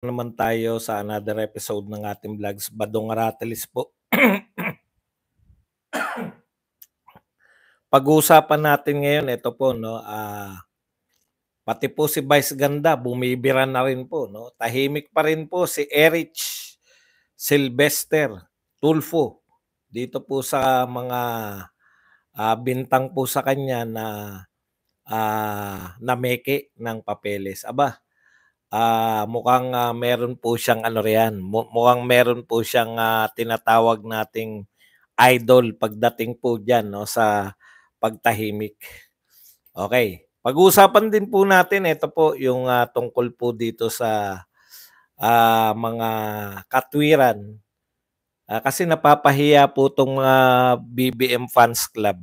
naman tayo sa another episode ng ating vlogs, Badong Aratelis po. Pag-uusapan natin ngayon, ito po, no, pati po si Vice Ganda, bumibira na rin po, no. Tahimik pa rin po si Erich Sylvester Tulfo dito po sa mga bintang po sa kanya na nameke ng papeles. Aba, mukhang meron po siyang ano riyan, mukhang meron po siyang tinatawag nating idol pagdating po diyan, no, sa pagtahimik. Okay. Pag-uusapan din po natin ito po yung tungkol po dito sa mga katwiran. Kasi napapahiya po tong mga BBM Fans Club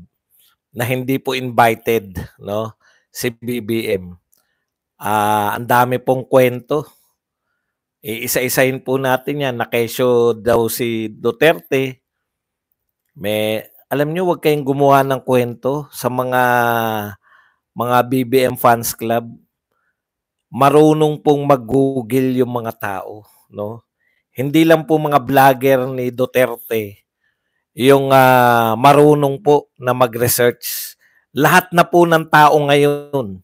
na hindi po invited, no, si BBM. Ang dami pong kwento. Iisa-isahin po natin yan. Nakesyo daw si Duterte. Alam nyo, huwag kayong gumawa ng kwento sa mga BBM Fans Club. Marunong pong mag-google yung mga tao, no? Hindi lang po mga vlogger ni Duterte yung marunong po na mag-research. Lahat na po ng tao ngayon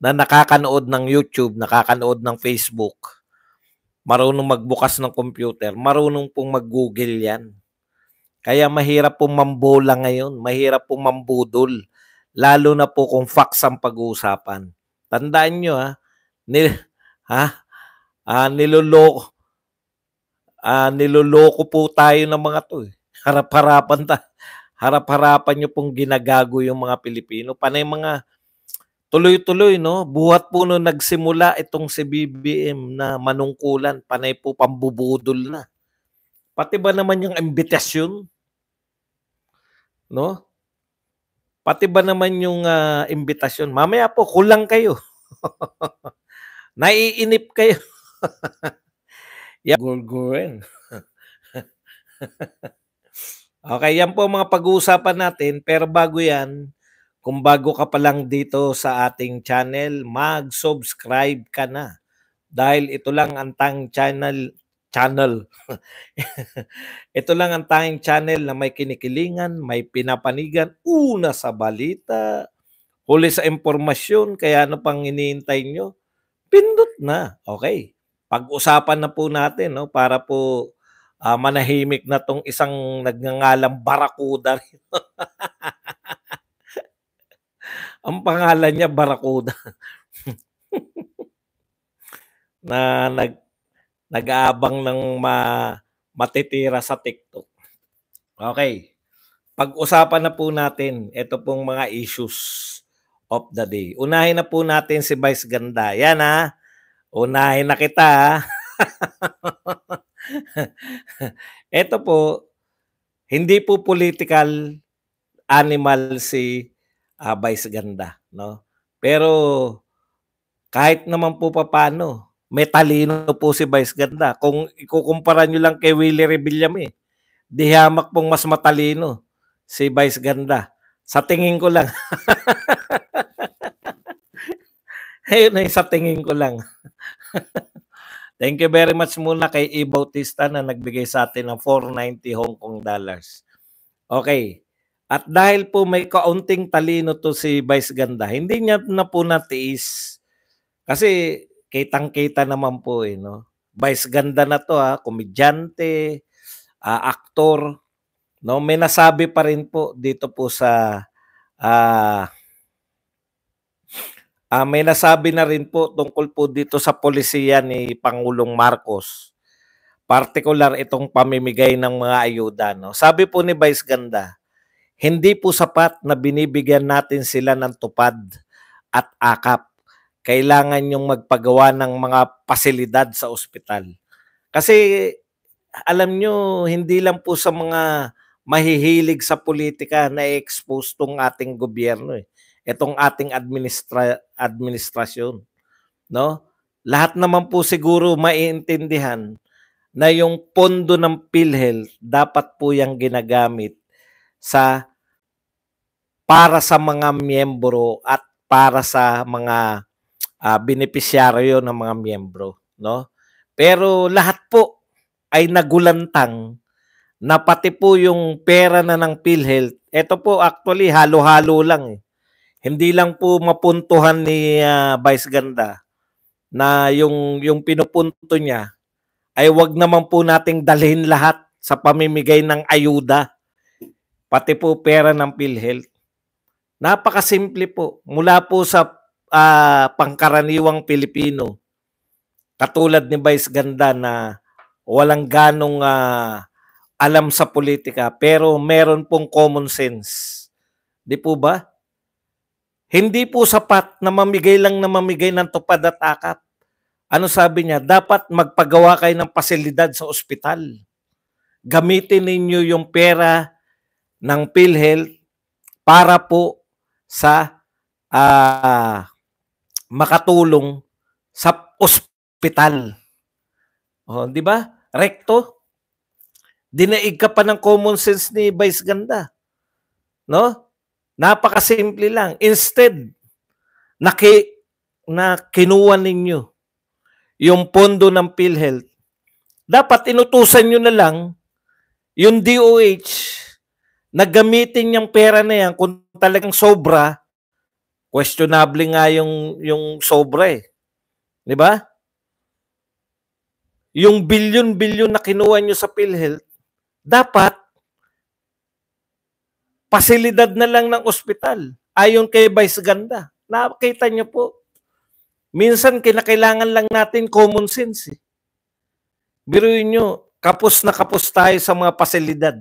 na nakakanood ng YouTube, nakakanood ng Facebook, marunong magbukas ng computer, marunong pong mag-google yan. Kaya mahirap pong mambola ngayon, mahirap pong mambudol, lalo na po kung facts ang pag-uusapan. Tandaan nyo niloloko, niloloko po tayo ng mga to. Harap-harapan nyo pong ginagago yung mga Pilipino. Panay mga tuloy-tuloy, no? Buhat po nung nagsimula itong si BBM na manungkulan, panay po pambubudol na. Pati ba naman yung imbitasyon, no? Pati ba naman yung imbitasyon? Mamaya po, kulang kayo. Naiinip kayo. Gurgurin. Okay, yan po mga pag-uusapan natin. Pero bago yan, kung bago ka pa lang dito sa ating channel, mag-subscribe ka na. Dahil ito lang ang tanging channel. Ito lang ang tanging channel na may kinikilingan, may pinapanigan, una sa balita, huli sa impormasyon, kaya ano pang iniintay nyo? Pindot na. Okay. Pag-usapan na po natin, no, para po manahimik na tong isang nagngangalang Barakuda. Ang pangalan niya Barakuda. Na nag-aabang ng matitira sa TikTok. Okay. Pag-usapan na po natin ito pong mga issues of the day. Unahin na po natin si Vice Ganda. Yan unahin na kita Ito po, hindi po political animal si Vice Ganda, no? Pero kahit naman po papaano, may talino po si Vice Ganda. Kung ikukumpara nyo lang kay Willie Rebillame, di hamak pong mas matalino si Vice Ganda. Sa tingin ko lang. Ayun sa tingin ko lang. Thank you very much muna kay E. Bautista na nagbigay sa atin ng 490 Hong Kong dollars. Okay. At dahil po may kaunting talino to si Vice Ganda, hindi niya na po natiis. Kasi kitang-kita naman po no. Vice Ganda na to komedyante, aktor, no. May nasabi pa rin po dito po sa may nasabi na rin po tungkol po dito sa polisiya ni Pangulong Marcos. Particular itong pamimigay ng mga ayuda. No? Sabi po ni Vice Ganda, hindi po sapat na binibigyan natin sila ng tupad at akap. Kailangan yung magpagawa ng mga pasilidad sa ospital. Kasi alam nyo, hindi lang po sa mga mahihilig sa politika na expose tong ating gobyerno. Itong ating administrasyon. No? Lahat naman po siguro maiintindihan na yung pondo ng PhilHealth dapat po yung ginagamit para sa mga miyembro at para sa mga benepisyaryo ng mga miyembro, no? Pero lahat po ay nagulantang na pati po yung pera na ng PhilHealth, ito po actually halo-halo lang eh. Hindi lang po mapuntuhan ni Vice Ganda na yung pinupunto niya ay wag naman po nating dalhin lahat sa pamimigay ng ayuda, pati po pera ng PhilHealth. Napakasimple po. Mula po sa pangkaraniwang Pilipino, katulad ni Vice Ganda na walang ganong alam sa politika pero meron pong common sense. Di po ba? Hindi po sapat na mamigay lang na mamigay ng tupad at akap. Ano sabi niya? Dapat magpagawa kayo ng pasilidad sa ospital. Gamitin ninyo yung pera ng PhilHealth para po sa makatulong sa ospital. Oh, di ba? Rekto. Dinaig ka pa ng common sense ni Vice Ganda. No? Napakasimple lang. Instead, na kinuha ninyo yung pondo ng PhilHealth, dapat inutusan nyo na lang yung DOH na gamitin yung pera na yan kung talagang sobra. Questionable nga yung sobra eh. Di ba? Yung bilyon-bilyon na kinuha nyo sa PhilHealth, dapat pasilidad na lang ng ospital. Ayon kay Vice Ganda. Nakakita nyo po. Minsan kinakailangan lang natin common sense. Eh. Biruin nyo, kapos na kapos tayo sa mga pasilidad.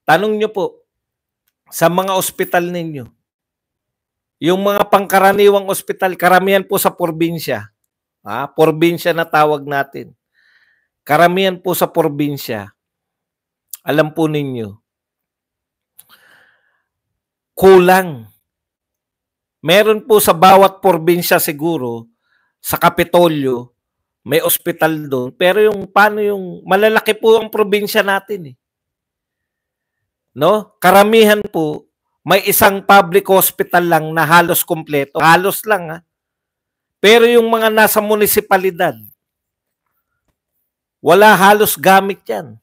Tanong nyo po, sa mga ospital ninyo, yung mga pangkaraniwang ospital, karamihan po sa probinsya. Probinsya na tawag natin. Karamihan po sa probinsya, alam po ninyo, kulang. Meron po sa bawat probinsya siguro, sa Kapitolyo, may ospital doon. Pero yung paano yung malalaki po ang probinsya natin eh. No? Karamihan po, may isang public hospital lang na halos kompleto. Halos lang ha. Pero yung mga nasa munisipalidad, wala halos gamit yan.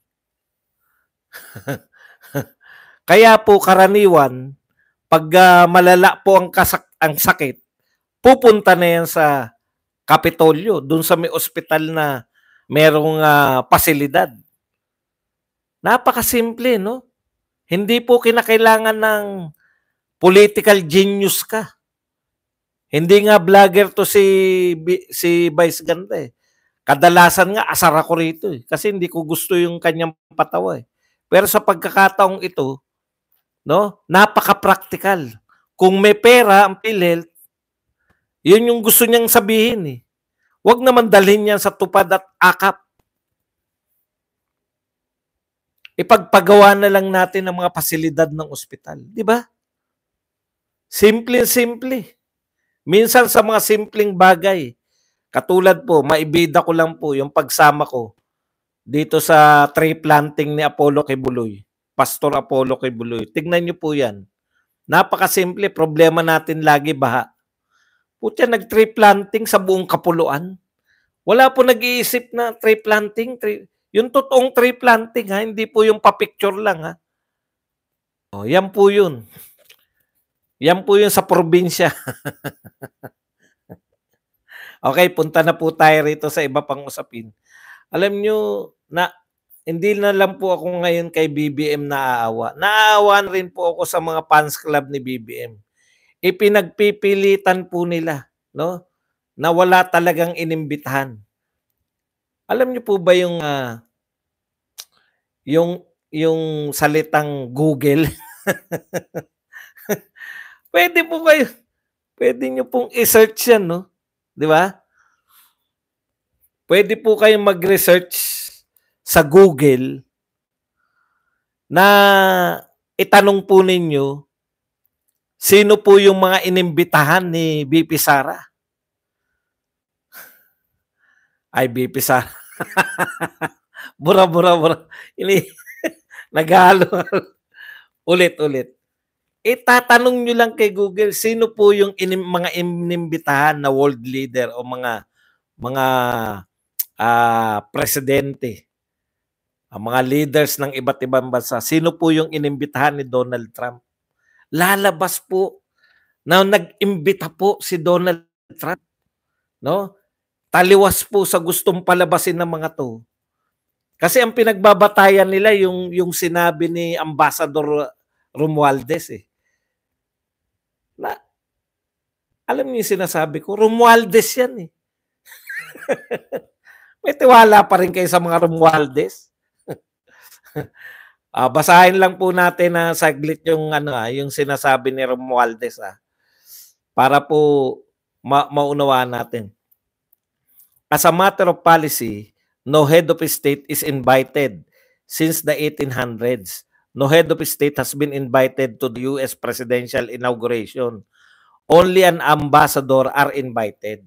Kaya po karaniwan, pag malala po ang sakit, pupunta na yan sa Kapitolyo, dun sa may ospital na merong pasilidad. Napakasimple, no? Hindi po kinakailangan ng political genius ka. Hindi nga vlogger to si Vice Ganda eh. Kadalasan nga asar ako rito eh. Kasi hindi ko gusto yung kanyang patawa eh. Pero sa pagkakataong ito, no, napaka-practical. Kung may pera ang PhilHealth, yun yung gusto niyang sabihin eh. Huwag naman dalhin yan sa tupad at akap. Ipagpagawa na lang natin ang mga pasilidad ng ospital. Di ba? Simple-simple. Minsan sa mga simpleng bagay, katulad po, maibida ko lang po yung pagsama ko dito sa tree planting ni Apollo Kibuloy. Pastor Apollo Kibuloy. Tignan niyo po yan. Napakasimple. Problema natin lagi baha. Putya, nag-tree planting sa buong Kapuluan. Wala po nag-iisip na tree planting. Yung totoong tree planting, ha? Hindi po yung pa-picture lang. Ha? Oh, yan po yun. Yan po yun sa probinsya. Okay, punta na po tayo rito sa iba pang usapin. Alam nyo, na hindi na lang po ako ngayon kay BBM naaawa. Naaawa rin po ako sa mga fans club ni BBM. Ipinagpipilitan po nila, no? Na wala talagang inimbitahan. Alam niyo po ba yung salitang Google? Pwede niyo pong i-search yan, no? Di ba? Pwede po kayong mag-research sa Google na itanong po ninyo sino po yung mga inimbitahan ni BP Sara. Ay, BP Sara. Bura. Naghalo. Ulit. Itatanong nyo lang kay Google, sino po yung mga inimbitahan na world leader o mga presidente, ang mga leaders ng iba't ibang bansa, sino po yung inimbitahan ni Donald Trump? Lalabas po na nag-imbita po si Donald Trump, no? Taliwas po sa gustong palabasin ng mga 'to. Kasi ang pinagbabatayan nila yung sinabi ni Ambassador Romualdez, eh. Na alam niyo yung sinasabi ko, Romualdez yan, eh. May tiwala pa rin kayo sa mga Romualdez? Basahin lang po natin na saglit yung ano, yung sinasabi ni Romualdez, para po maunawaan natin. As a matter of policy, no head of state is invited since the 1800s. No head of state has been invited to the US presidential inauguration. Only an ambassador are invited.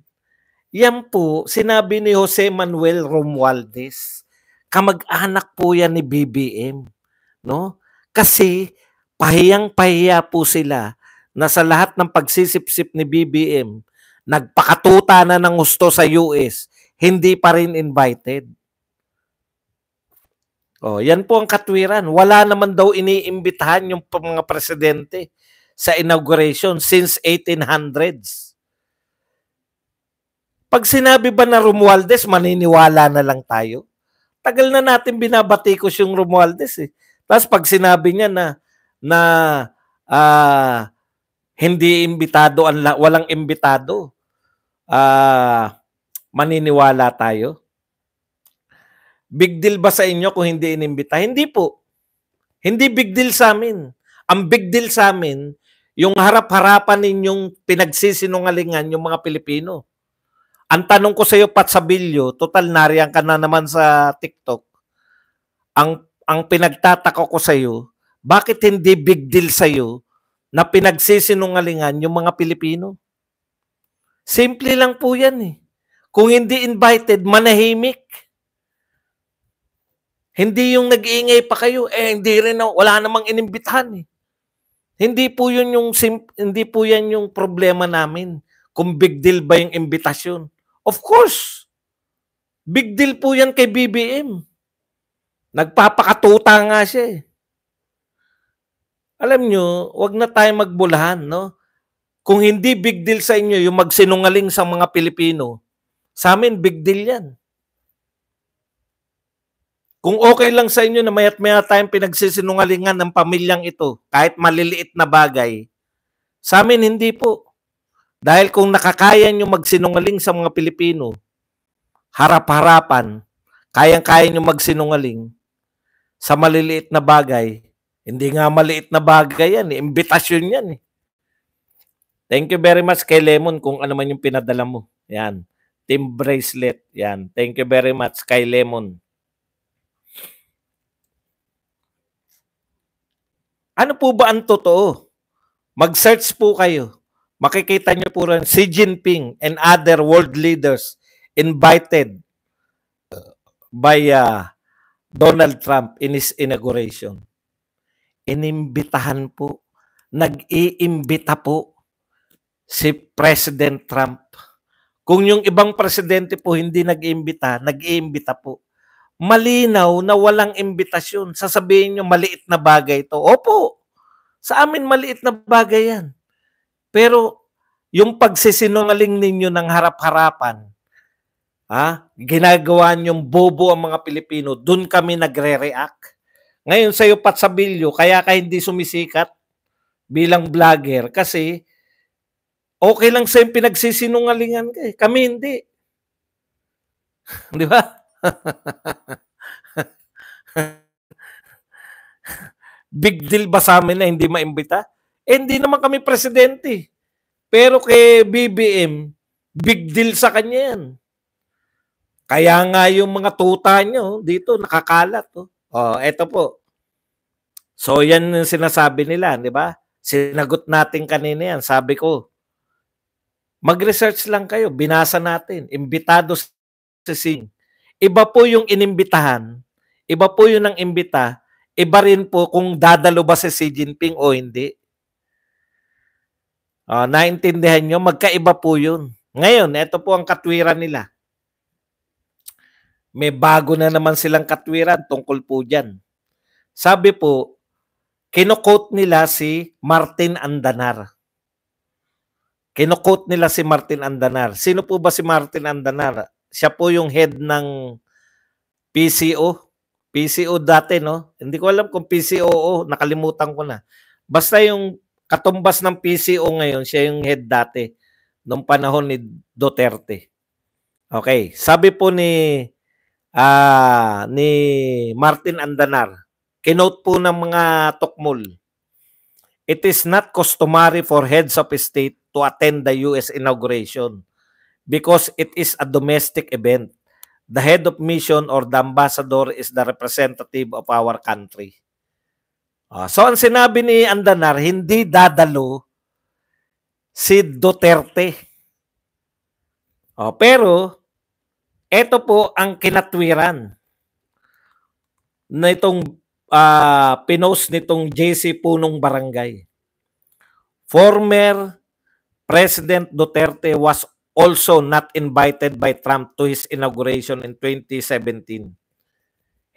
Yan po, sinabi ni Jose Manuel Romualdez. Kamag-anak po yan ni BBM. No? Kasi pahiyang-pahiya po sila na sa lahat ng pagsisip-sip ni BBM, nagpakatuta na ng gusto sa US, hindi pa rin invited. Yan po ang katwiran. Wala naman daw iniimbitahan yung mga presidente sa inauguration since 1800s. Pag sinabi ba na Romualdez, maniniwala na lang tayo? Tagal na natin binabatikos yung Romualdez, eh. Tapos pag sinabi niya na hindi imbitado, walang imbitado, maniniwala tayo? Big deal ba sa inyo kung hindi inimbita? Hindi po. Hindi big deal sa amin. Ang big deal sa amin, yung harap-harapan ninyong pinagsisinungalingan yung mga Pilipino. Ang tanong ko sa iyo, Pat Sabilio, total nariyan ka na naman sa TikTok. Ang pinagtataka ko sa iyo, bakit hindi big deal sa iyo na pinagsisinungalingan yung mga Pilipino? Simple lang po yan, eh. Kung hindi invited, manahimik. Hindi yung nag-iingay pa kayo, hindi rin, wala namang inimbitahan, eh. Hindi po yan yung problema namin. Kung big deal ba yung imbitasyon? Of course. Big deal po yan kay BBM. Nagpapakatuta nga siya, eh. Alam nyo, wag na tayo magbulahan, no? Kung hindi big deal sa inyo yung magsinungaling sa mga Pilipino, sa amin big deal yan. Kung okay lang sa inyo na maya't maya tayong pinagsisinungalingan ng pamilyang ito, kahit maliliit na bagay, sa amin hindi po. Dahil kung nakakaya nyo magsinungaling sa mga Pilipino, harap-harapan, kayang-kaya nyo magsinungaling sa maliliit na bagay, hindi nga maliit na bagay yan, imbitasyon yan, eh. Thank you very much kay Lemon kung ano man yung pinadala mo. Yan. Team Bracelet. Yan. Thank you very much kay Lemon. Ano po ba ang totoo? Mag-search po kayo. Makikita niyo po rin Xi Jinping and other world leaders invited by Donald Trump in his inauguration. Inimbitahan po. Nag-iimbita po si President Trump. Kung yung ibang presidente po hindi nag-iimbita, nag-iimbita po. Malinaw na walang imbitasyon. Sasabihin nyo, maliit na bagay ito. Opo, sa amin maliit na bagay yan. Pero yung pagsisinungaling ninyo ng harap-harapan, ginagawa nyong bobo ang mga Pilipino, dun kami nagre-react. Ngayon sa'yo, Pat Sabilio, kaya ka hindi sumisikat bilang vlogger kasi okay lang sa'yo pinagsisinungalingan ka, eh. Kami hindi. Di ba? Big deal ba sa amin na hindi maimbita? Hindi naman kami presidente. Pero kay BBM, big deal sa kanya yan. Kaya nga yung mga tuta nyo dito nakakalat. Eto po. So yan yung sinasabi nila, di ba? Sinagot natin kanina yan. Sabi ko, mag-research lang kayo. Binasa natin. Imbitado si Xi. Iba po yung inimbitahan. Iba po yung ang imbita. Iba rin po kung dadalo ba si Xi Jinping o hindi. Naintindihan nyo? Magkaiba po yun. Ngayon, ito po ang katwiran nila. may bago na naman silang katwiran tungkol po diyan. Sabi po, kino-quote nila si Martin Andanar. Kino-quote nila si Martin Andanar. Sino po ba si Martin Andanar? Siya po yung head ng PCO. PCO dati, no? Hindi ko alam kung PCOO, nakalimutan ko na. Basta yung katumbas ng PCO ngayon, siya yung head dati nung panahon ni Duterte. Okay, sabi po ni Martin Andanar, kinote po ng mga tukmol, it is not customary for heads of state to attend the US inauguration because it is a domestic event. The head of mission or the ambassador is the representative of our country. So ang sinabi ni Andanar, hindi dadalo si Duterte. Pero ito po ang kinatwiran na itong pinost nitong JC Punong Barangay. Former President Duterte was also not invited by Trump to his inauguration in 2017.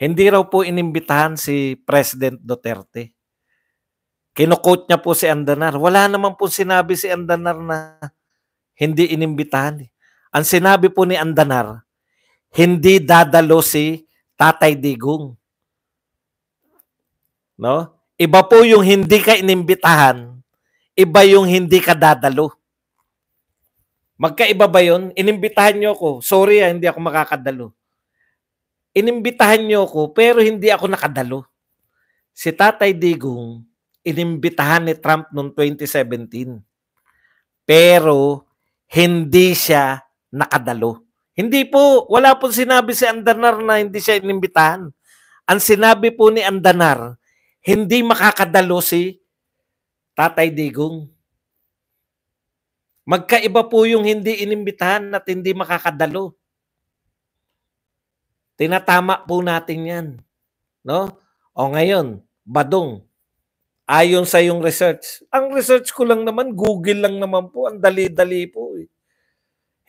Hindi raw po inimbitahan si President Duterte. Kino-quote niya po si Andanar. Wala naman po sinabi si Andanar na hindi inimbitahan. Ang sinabi po ni Andanar, hindi dadalo si Tatay Digong. No? Iba po yung hindi ka inimbitahan, iba yung hindi ka dadalo. Magkaiba ba yun? Inimbitahan nyo ako. Sorry, hindi ako makakadalo. Inimbitahan nyo ako, pero hindi ako nakadalo. Si Tatay Digong, inimbitahan ni Trump noong 2017. Pero, hindi siya nakadalo. Hindi po, wala po sinabi si Andanar na hindi siya inimbitahan. Ang sinabi po ni Andanar, hindi makakadalo si Tatay Digong. Magkaiba po yung hindi inimbitahan at hindi makakadalo. Tinatama po natin yan. No? O ngayon, Badong, ayon sa yung research. Ang research ko lang naman, Google lang naman po. Ang dali-dali po.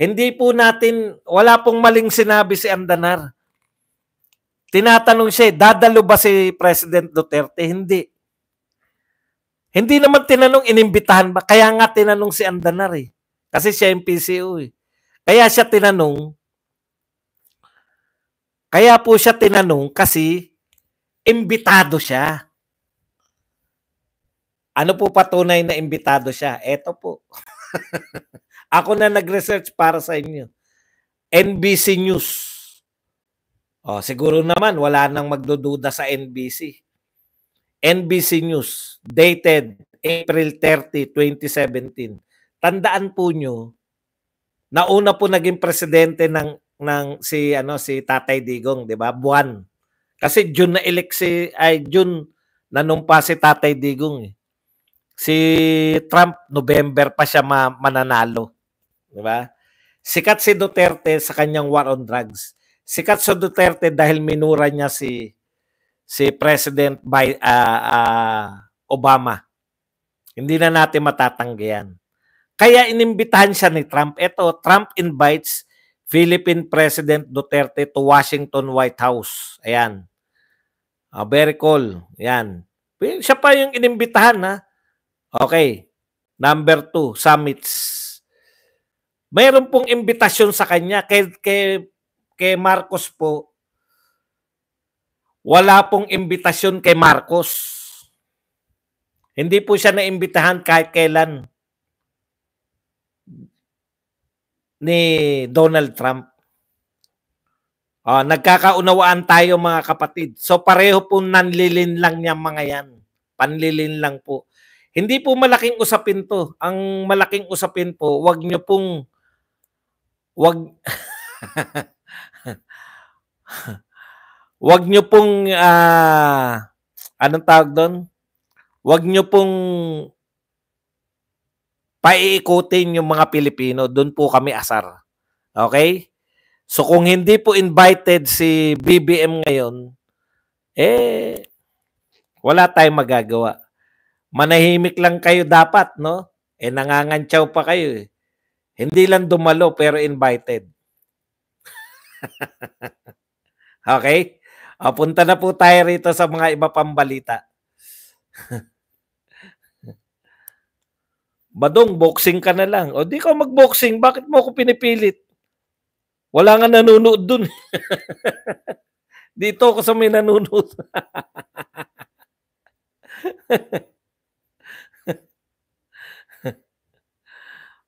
Hindi po natin, wala pong maling sinabi si Andanar. Tinatanong siya, dadalo ba si President Duterte? Hindi. Hindi naman tinanong inimbitahan ba? Kaya nga tinanong si Andanar eh. Kasi siya yung PCO eh. Kaya siya tinanong. Kaya po siya tinanong kasi imbitado siya. Ano po patunay na imbitado siya? Eto po. Ako na nag-research para sa inyo. NBC News. Siguro naman wala nang magdududa sa NBC. NBC News, dated April 30, 2017. Tandaan po nyo, nauna po naging presidente ng si Tatay Digong, 'di ba? Buwan. Kasi June na elect June nanumpa si Tatay Digong eh. Si Trump November pa siya mananalo, 'di ba? Sikat si Duterte sa kanyang war on drugs. Sikat si Duterte dahil minura niya si President Obama. Hindi na natin matatanggihan. Kaya inimbitahan siya ni Trump. Ito, Trump invites Philippine President Duterte to Washington White House. Ayan. Very cool. Ayan. Siya pa yung inimbitahan, ha? Okay. Number 2, summits. Mayroon pong imbitasyon sa kanya. Kay Marcos po, wala pong imbitasyon kay Marcos. Hindi po siya naimbitahan kahit kailan ni Donald Trump. Nagkakaunawaan tayo mga kapatid. So pareho po nanlilin lang niya mga yan. Panlilin lang po. Hindi po malaking usapin to. Ang malaking usapin po, wag nyo pong wag nyo pong anong tawag doon? Wag nyo pong paiikutin yung mga Pilipino. Doon po kami asar. Okay? So kung hindi po invited si BBM ngayon, wala tayong magagawa. Manahimik lang kayo dapat, no? Nangangantsaw pa kayo eh. Hindi lang dumalo pero invited. Okay? Punta na po tayo rito sa mga iba pang balita. Badong, boxing ka na lang. O di ka mag-boxing, bakit mo ako pinipilit? Wala nga nanonood dun. Dito ako sa may nanonood.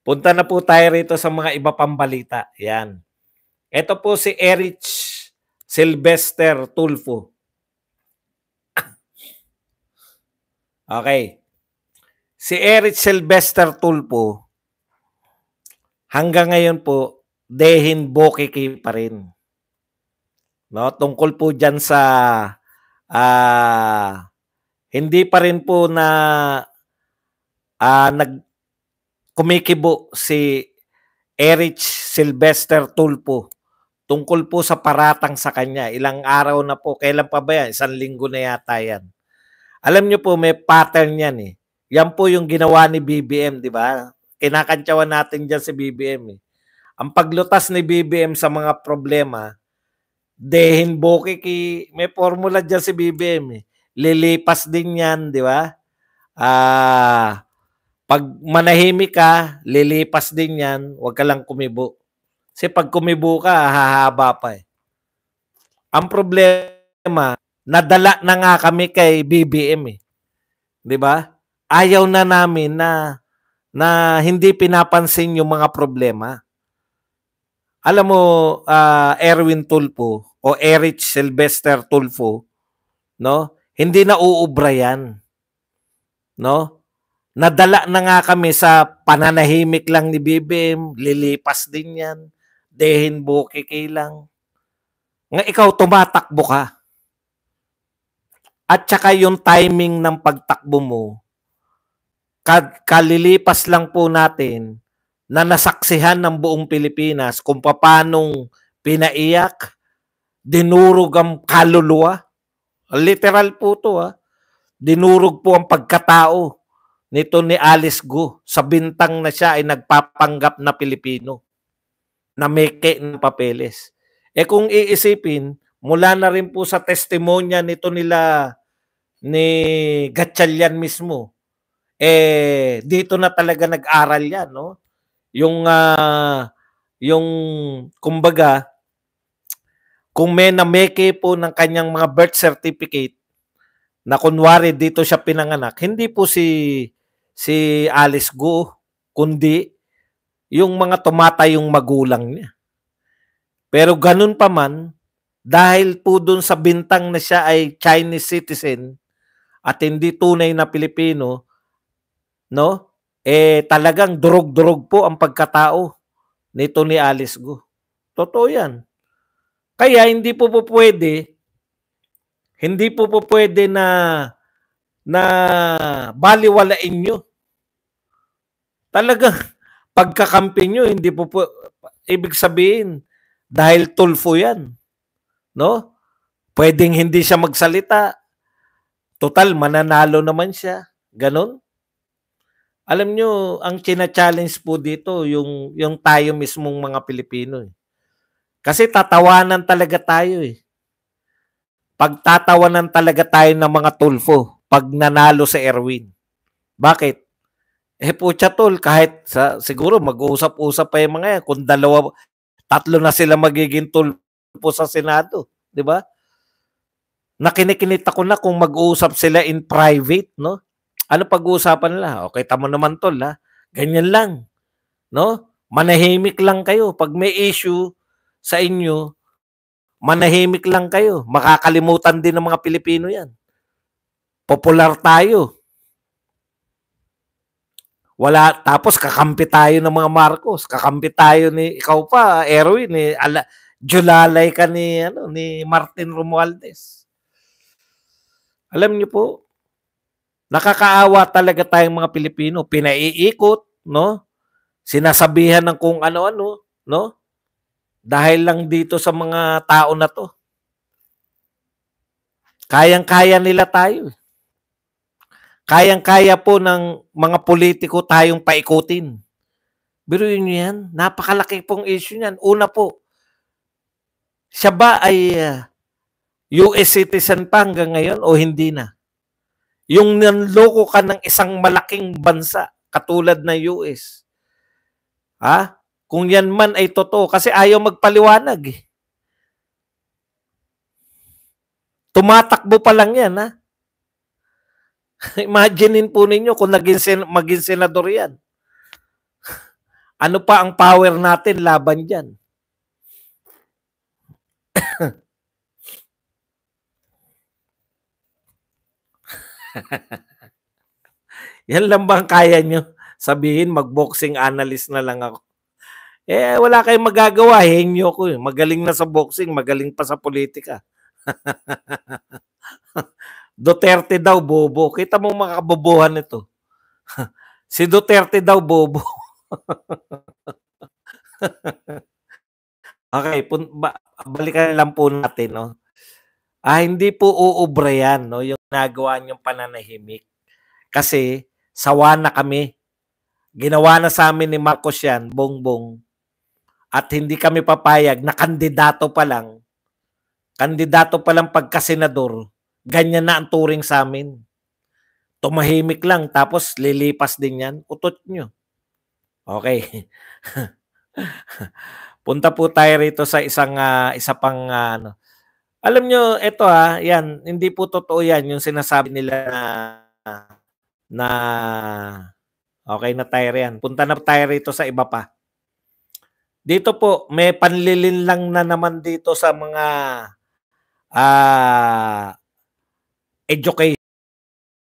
Punta na po tayo rito sa mga iba pang balita. Yan. Ito po si Erich Sylvester Tulfo. Okay. Si Erich Sylvester Tulfo, hanggang ngayon po, Dehin Bokeke pa rin. No, tungkol po diyan sa hindi pa rin po na kumikibo si Erich Sylvester Tulfo tungkol po sa paratang sa kanya. Ilang araw na po. Kailan pa ba yan? 1 linggo na yata yan. Alam niyo po, may pattern yan eh. Yan po yung ginawa ni BBM, di ba? Kinakantsawan natin dyan si BBM eh. Ang paglutas ni BBM sa mga problema, Dehin Bokeke, may formula dyan si BBM eh. Lilipas din yan, di ba? Pag manahimik ka, lilipas din yan, huwag ka lang kumibo. Kasi pag kumibo ka, hahaba pa eh. Ang problema, nadala na nga kami kay BBM eh. 'Di ba? Ayaw na namin na hindi pinapansin yung mga problema. Alam mo, Erwin Tulfo o Erich Sylvester Tulfo, no? Hindi na uubra yan. No? Nadala na nga kami sa pananahimik lang ni BBM, lilipas din yan. Dehin Bokeke lang. Nga ikaw tumatakbo ka. At saka yung timing ng pagtakbo mo, kalilipas lang po natin na nasaksihan ng buong Pilipinas kung paanong pinaiyak, dinurog ang kaluluwa. Literal po to ha. Dinurog po ang pagkatao nito ni Alice Go sa bintang na siya ay nagpapanggap na Pilipino na meke ng papeles. Kung iisipin, mula na rin po sa testimonya nito nila ni Gatchalian mismo, dito na talaga nag-aral yan, no? Yung kumbaga, kung may nameke po ng kanyang mga birth certificate na kunwari dito siya pinanganak, hindi po si Alice Go, kundi yung mga tumatayong magulang niya. Pero ganun pa man, dahil po dun sa bintang na siya ay Chinese citizen at hindi tunay na Pilipino, no? Talagang durog-durog po ang pagkatao nito ni Alice Go. Totoo yan. Kaya hindi po pwede na baliwalain nyo. Talagang pagkakampi nyo, hindi po ibig sabihin, dahil Tulfo yan. No? Pwedeng hindi siya magsalita. Total, mananalo naman siya. Ganon. Alam nyo, ang china-challenge po dito, yung tayo mismong mga Pilipino. Eh. Kasi tatawanan talaga tayo eh. Pagtatawanan talaga tayo ng mga Tulfo pag nanalo si Erwin. Bakit? Putya tol, kahit siguro mag-uusap-usap pa yung mga yan. Kung tatlo na sila magiging Tulfo sa Senado. Di ba? Nakinikinita ko na kung mag-uusap sila in private, no? Ano pag-uusapan nila? Okay, tamo naman tol, ha? Ganyan lang. No? Manahimik lang kayo. Pag may issue sa inyo, manahimik lang kayo. Makakalimutan din ng mga Pilipino yan. Popular tayo. Wala, tapos kakampi tayo ng mga Marcos. Kakampi tayo ni, ikaw pa, Erwin, julalay ka ni Martin Romualdez. Alam niyo po, nakakaawa talaga tayong mga Pilipino. Pinaiikot, no? Sinasabihan ng kung ano-ano, no? Dahil lang dito sa mga tao na to. Kayang-kaya nila tayo. Kayang-kaya po ng mga politiko tayong paikutin. Biruin niyo yan. Napakalaki pong issue niyan. Una po, siya ba ay US citizen pa hanggang ngayon o hindi na? Yung nanloko ka ng isang malaking bansa katulad ng US. Ha? Kung yan man ay totoo kasi ayaw magpaliwanag eh. Tumatakbo pa lang yan ha. Imaginein po ninyo kung maging senador yan. Ano pa ang power natin laban dyan? Yan lang bang kaya nyo? Sabihin, mag-boxing analyst na lang ako. Eh, wala kayong magagawa. Henyo ko eh. Magaling na sa boxing, magaling pa sa politika. Duterte daw, bobo. Kita mo mga kabobohan nito. Si Duterte daw, bobo. Okay, balikan lang po natin. No? Hindi po uubra yan, no? Yung nagawa niyong pananahimik. Kasi sawa na kami. Ginawa na sa amin ni Marcos yan, bongbong. At hindi kami papayag na kandidato pa lang pagkasenador, ganyan na ang turing sa amin. Tumahimik lang, tapos lilipas din yan. Utot nyo. Okay. Punta po tayo rito sa isa pang ano. Alam nyo, ito yan, hindi po totoo yan yung sinasabi nila na okay na tayo yan. Punta na tayo rito sa iba pa. Dito po, may panlilin lang na naman dito sa mga education.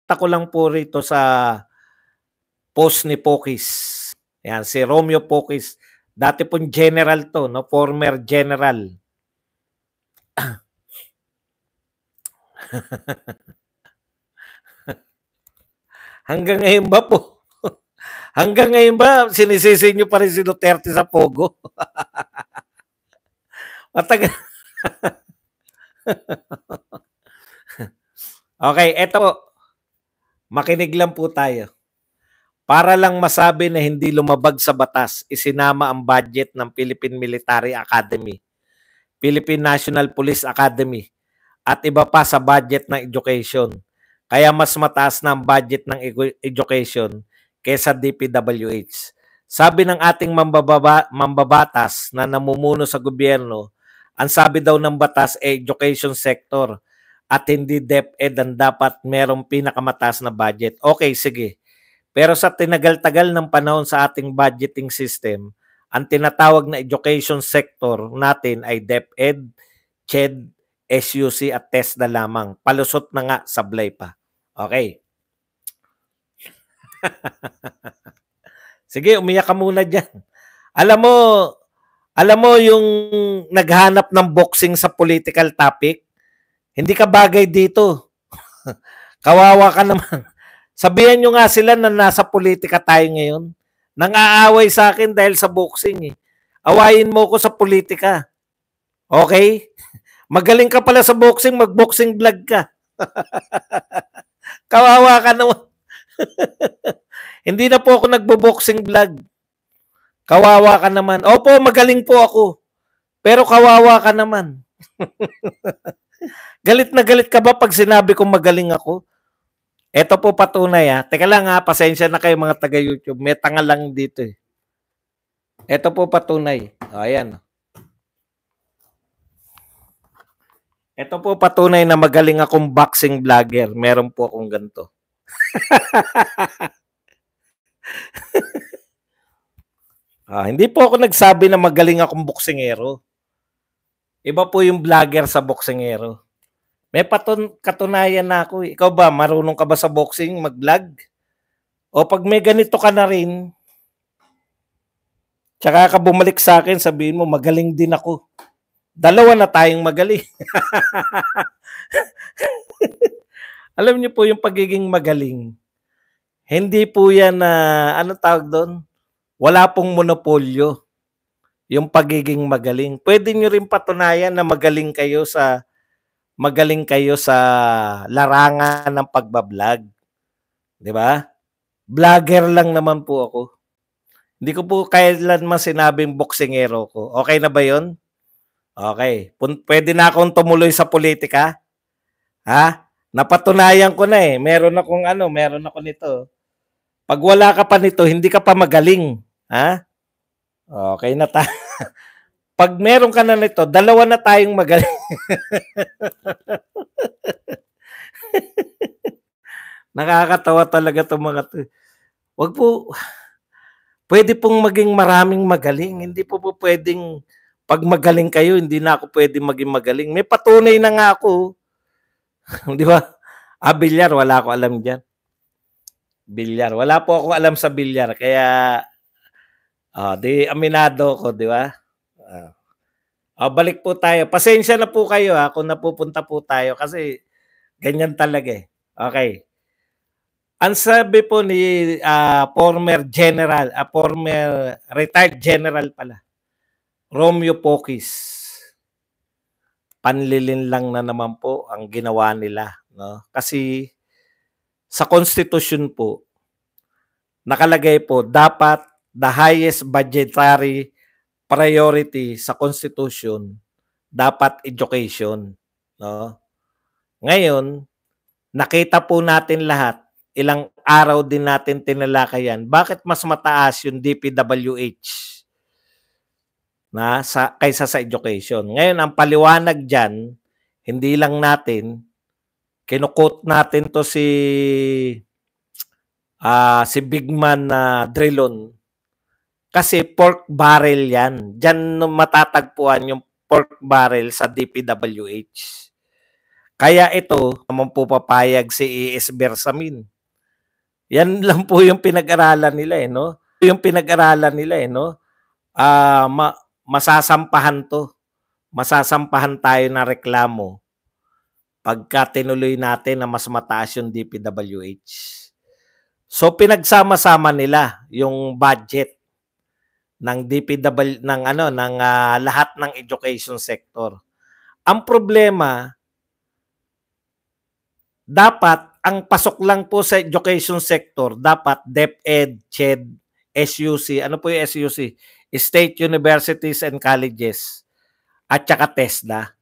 Ako lang po rito sa post ni Pokis. Yan, si Romeo Pokis. Dati pong general to, no? Former general. Hanggang ngayon ba po? Hanggang ngayon ba sinisisi nyo pa rin si Duterte sa Pogo? Matagal. Okay, eto po. Makinig lang po tayo. Para lang masabi na hindi lumabag sa batas, isinama ang budget ng Philippine Military Academy, Philippine National Police Academy, at iba pa sa budget ng education. Kaya mas mataas na ang budget ng education kaysa DPWH. Sabi ng ating mambabatas na namumuno sa gobyerno, ang sabi daw ng batas ay education sector at hindi DepEd ang dapat merong pinakamataas na budget. Okay, sige. Pero sa tinagal-tagal ng panahon sa ating budgeting system, ang tinatawag na education sector natin ay DepEd, CHED, SUC at TESDA lamang. Palusot na nga, sablay pa. Okay. Sige, umiyak ka muna dyan. Alam mo yung naghanap ng boxing sa political topic, hindi ka bagay dito. Kawawa ka naman. Sabihan nyo nga sila na nasa politika tayo ngayon. Nang-aaway sa akin dahil sa boxing eh. Awayin mo ko sa politika. Okay? Magaling ka pala sa boxing, mag-boxing vlog ka. Kawawa ka naman. Hindi na po ako nagbo-boxing vlog. Kawawa ka naman. Opo, magaling po ako. Pero kawawa ka naman. Galit na galit ka ba pag sinabi kong magaling ako? Ito po patunay Teka lang pasensya na kayo mga taga-YouTube. May tanga lang dito eh. Ito po patunay. Ayan. Ito po patunay na magaling akong boxing vlogger. Meron po akong ganito. Hindi po ako nagsabi na magaling akong boksingero. Iba po yung vlogger sa boksingero. May katunayan na ako. Ikaw ba, marunong ka ba sa boxing, mag-vlog? O pag may ganito ka na rin, tsaka ka bumalik sa akin, sabihin mo, magaling din ako. Dalawa na tayong magaling. Alam niyo po yung pagiging magaling. Hindi po yan ano tawag doon? Wala pong monopolyo yung pagiging magaling. Pwede niyo rin patunayan na magaling kayo sa larangan ng pagbablog. 'Di ba? Vlogger lang naman po ako. Hindi ko po kailanman sinabing boksingero ko. Okay na ba 'yon? Okay. Pwede na akong tumuloy sa politika? Ha? Napatunayan ko na eh. Meron ako nito. Pag wala ka pa nito, hindi ka pa magaling. Ha? Okay na tayo. Pag meron ka na nito, dalawa na tayong magaling. Nakakatawa talaga itong mga to. Wag po, pwede pong maging maraming magaling. Hindi po pwedeng pag magaling kayo, hindi na ako pwedeng maging magaling. May patunay na nga ako. Di ba? Bilyar, wala ako alam dyan. Bilyar. Wala po ako alam sa bilyar. Kaya, di aminado ko, di ba? Balik po tayo. Pasensya na po kayo kung napupunta po tayo kasi ganyan talaga eh. Okay. Ang sabi po ni former retired general pala, Romeo Pocis, panlilin lang na naman po ang ginawa nila. No? Kasi sa Constitution po, nakalagay po, dapat the highest budgetary priority sa Constitution, dapat education. No? Ngayon, nakita po natin lahat, ilang araw din natin tinalakayan, bakit mas mataas yung DPWH kaysa sa education. Ngayon, ang paliwanag dyan, hindi lang natin, kinukot natin to si Bigman Drilon, kasi pork barrel yan. Diyan matatagpuan yung pork barrel sa DPWH. Kaya ito, naman po papayag si E.S. Bersamin. Yan lang po yung pinag-aralan nila no? Yung pinag-aralan nila no? Masasampahan to. Masasampahan tayo na reklamo pagka tinuloy natin na mas mataas yung DPWH. So pinagsama-sama nila yung budget ng lahat ng education sector. Ang problema, dapat ang pasok lang po sa education sector, dapat DepEd, CHED, SUC. Ano po yung SUC? State Universities and Colleges. At saka TESDA.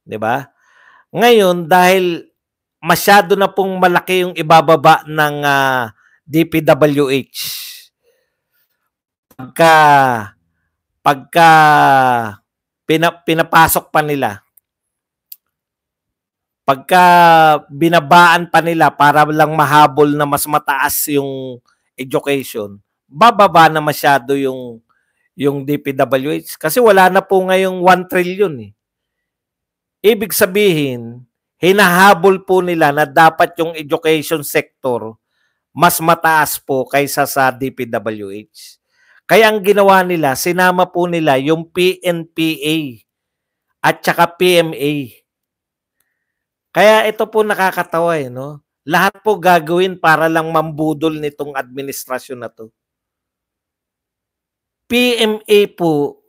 'Di ba? Ngayon, dahil masyado na pong malaki yung ibababa ng DPWH, pagka pinapasok pa nila, pagka binabaan pa nila para lang mahabol na mas mataas yung education, bababa na masyado yung DPWH kasi wala na po ngayong 1 trillion eh. Ibig sabihin, hinahabol po nila na dapat yung education sector mas mataas po kaysa sa DPWH. Kaya ang ginawa nila, sinama po nila yung PNPA at saka PMA. Kaya ito po nakakatawa no? Lahat po gagawin para lang mambudol nitong administrasyon na to. PMA po,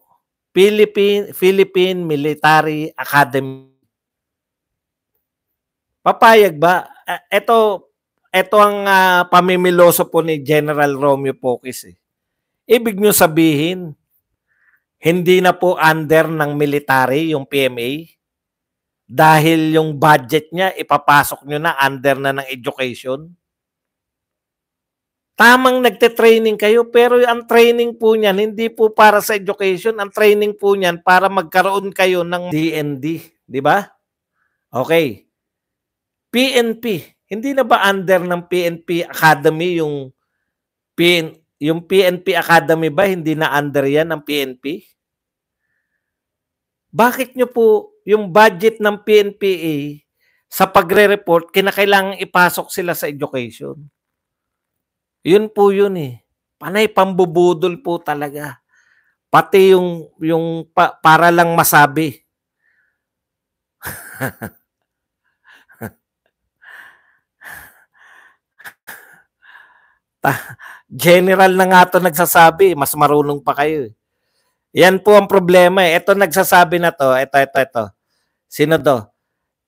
Philippine Military Academy. Papayag ba? Ito ang pamimiloso po ni General Romeo Pocis eh. Ibig nyo sabihin, hindi na po under ng military yung PMA dahil yung budget niya ipapasok nyo na under na ng education. Tamang nagte-training kayo pero ang training po niyan hindi po para sa education, ang training po niyan para magkaroon kayo ng DND, di ba? Okay. PNP, hindi na ba under ng PNP Academy yung PNP Academy ba hindi na under yan ng PNP? Bakit nyo po yung budget ng PNPA sa pagre-report kinakailangan ipasok sila sa education? Yun po yun eh. Panay pambubudol po talaga. Pati yung para lang masabi. General na nga to nagsasabi, mas marunong pa kayo. Yan po ang problema eh. Ito nagsasabi na to, ito. Sino to?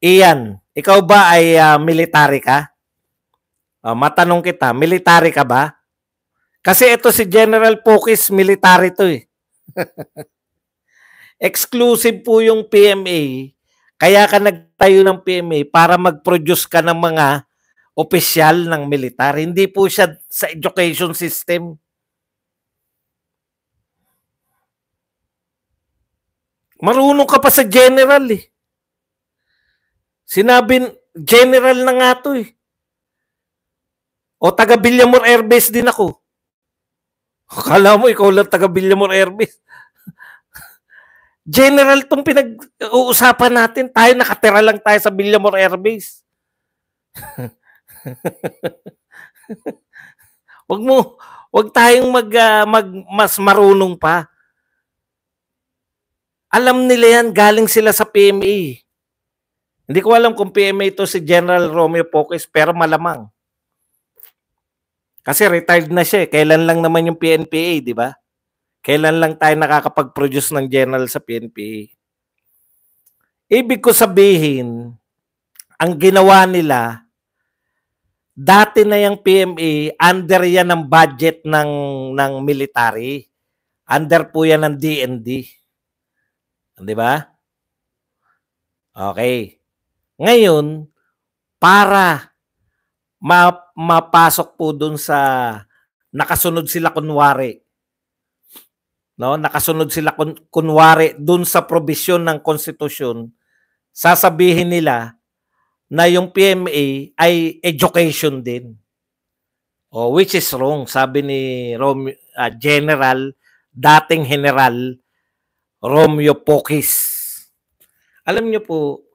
Ian, ikaw ba ay military ka? Matanong kita, military ka ba? Kasi ito si General Pocis, military to eh. Exclusive po yung PMA. Kaya ka nagtayo ng PMA para mag-produce ka ng mga opisyal ng militar. Hindi po siya sa education system. Marunong ka pa sa general eh. Sinabi, general na nga to eh. O taga Villamor Air Base din ako. Akala mo ikaw lang taga Villamor Air Base. General tong pinag-uusapan natin. Tayo nakatira lang tayo sa Villamor Air Base. Wag tayong mas marunong pa. Alam nila yan, galing sila sa PMA. Hindi ko alam kung PMA to si General Romeo Poques, pero malamang. Kasi retired na siya eh. Kailan lang naman yung PNPA, di ba? Kailan lang tayo nakakapag-produce ng general sa PNPA? Ibig ko sabihin, ang ginawa nila, dati na yung PMA, under yan ng budget ng military. Under po yan ng DND. Di ba? Okay. Ngayon, para mapasok po dun sa nakasunod sila kunwari. No, nakasunod sila kunwari dun sa probisyon ng konstitusyon, sasabihin nila na yung PMA ay education din. Oh, which is wrong, sabi ni dating General Romeo Poques. Alam niyo po,